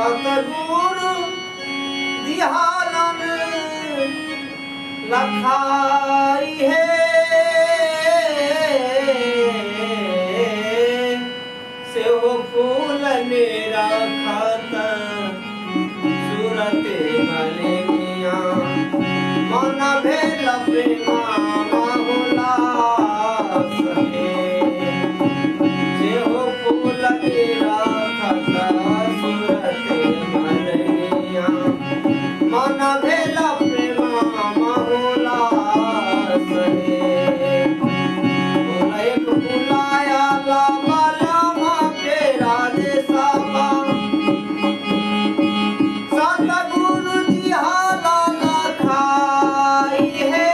सतगुरु दिहालन लखाई है से वो फूल मेरा खाता सूरते मलिया मन भेल प्रेमा माहुला सहे से वो फूल मेरा खाता सूरते मलिया मन भेल प्रेमा माहुला सहे एक फुलाया लामा लामा के राधे सामा सतगुरु दिहाला लखाई है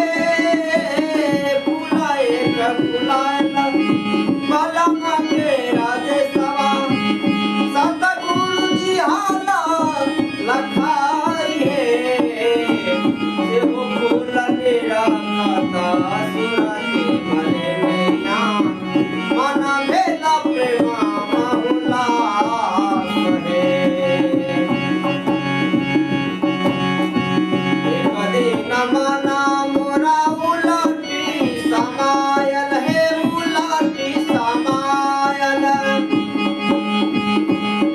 फुला एक फुलाया लामा के राधे सामा सतगुरु दिहाला लखाई है वो फूला मेरा खाता सुरते मलिया मन भेला प्रेमा माहुला सहे एक दिन मना मोरा उलटी समायल है उलटी समायल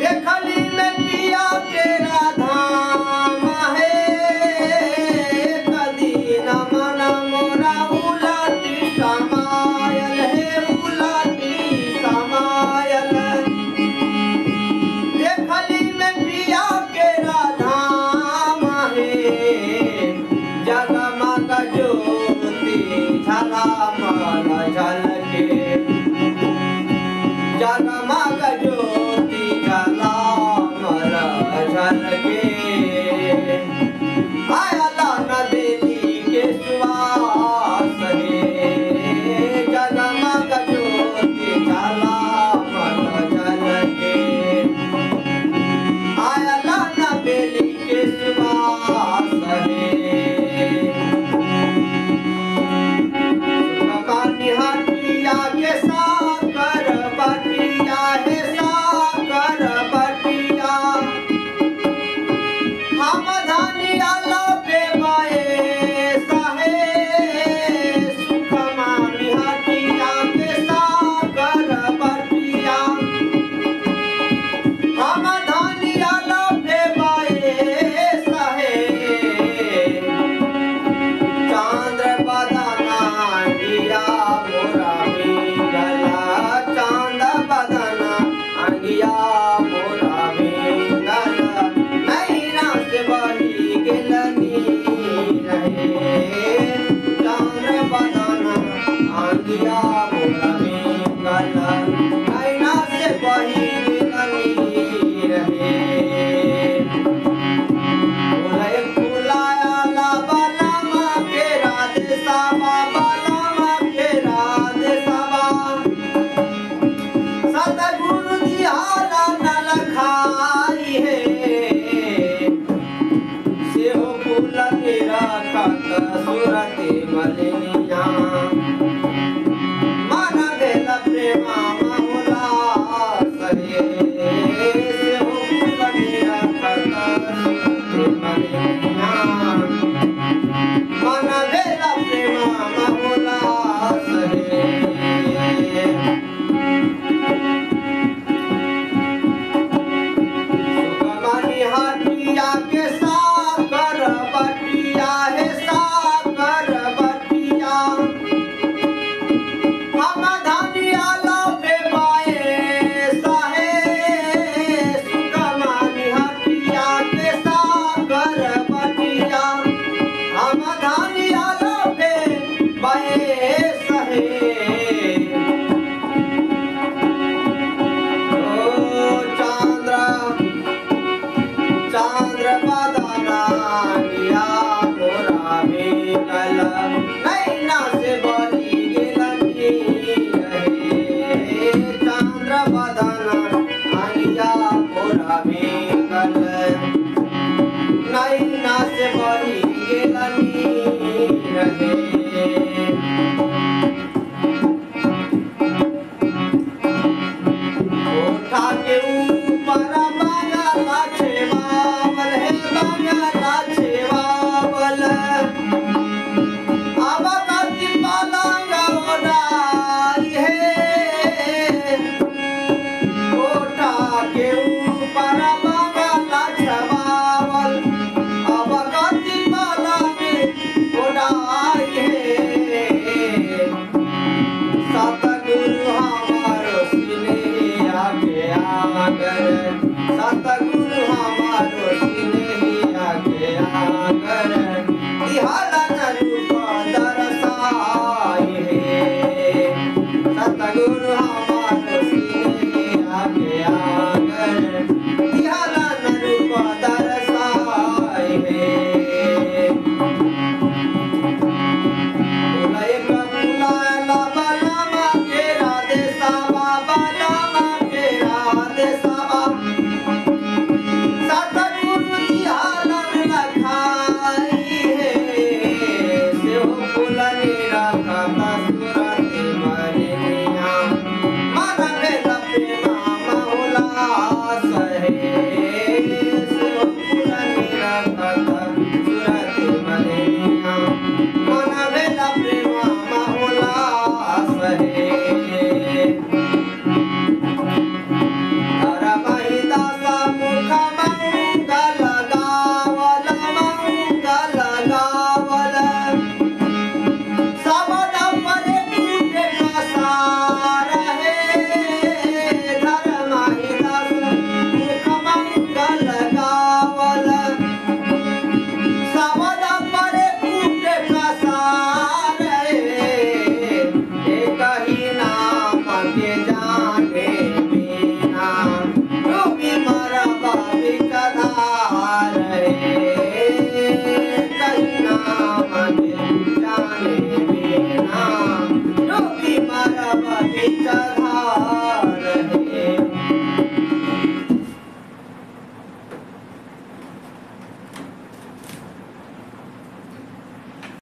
देखली में पिया के राधाम है कदी न मना मोरा उलटी समायल है उलटी समायल देखली में पिया के राधाम है जगमग ज्योति झलमल झलके जगमग ज्योति झलमल झलके आयला नदी के सुवास है जगमग ज्योति झलमल झलके आयला नदी के सुवास है हटिया के साकर बटिया है साकर बटिया हम धनिया लपे गए सहे सुखमानी हटिया के साकर बटिया हम धनिया लपे गए सहे चांद्र बदना अंगिया मोरा गला चांद बदना अंगिया मोरा गला नैना से बही गिलनी रहे चांद्र बदना अंगिया मोरा गला नैना से बही गिलनी रहे फुलाया लाबा लामा के राधे सामा बालामा के राधे सामा सतगुरु दिहाला न लखाई है से हो फूल मेरा खाता सूरते मलिया मन भेल प्रेमा माहुला सहे से हो फूल मेरा खाता सूरते मलिया मन भेला प्रेमा माहुला सहे सुखमनी हटिया के साकर बटिया है साकर बटिया हम धनिया लपे गए सहे सुखमनी हटिया के साकर बटिया हम धनिया लपे गए सहे ओ चांद्र चांद्र बदना अंगिया मोरा गल नैना से बही गिलनी रहे चांद्र बदना अंगिया मोरा गल नैना से बही गिलनी रहे के ऊपर बागा लाछे सागर सात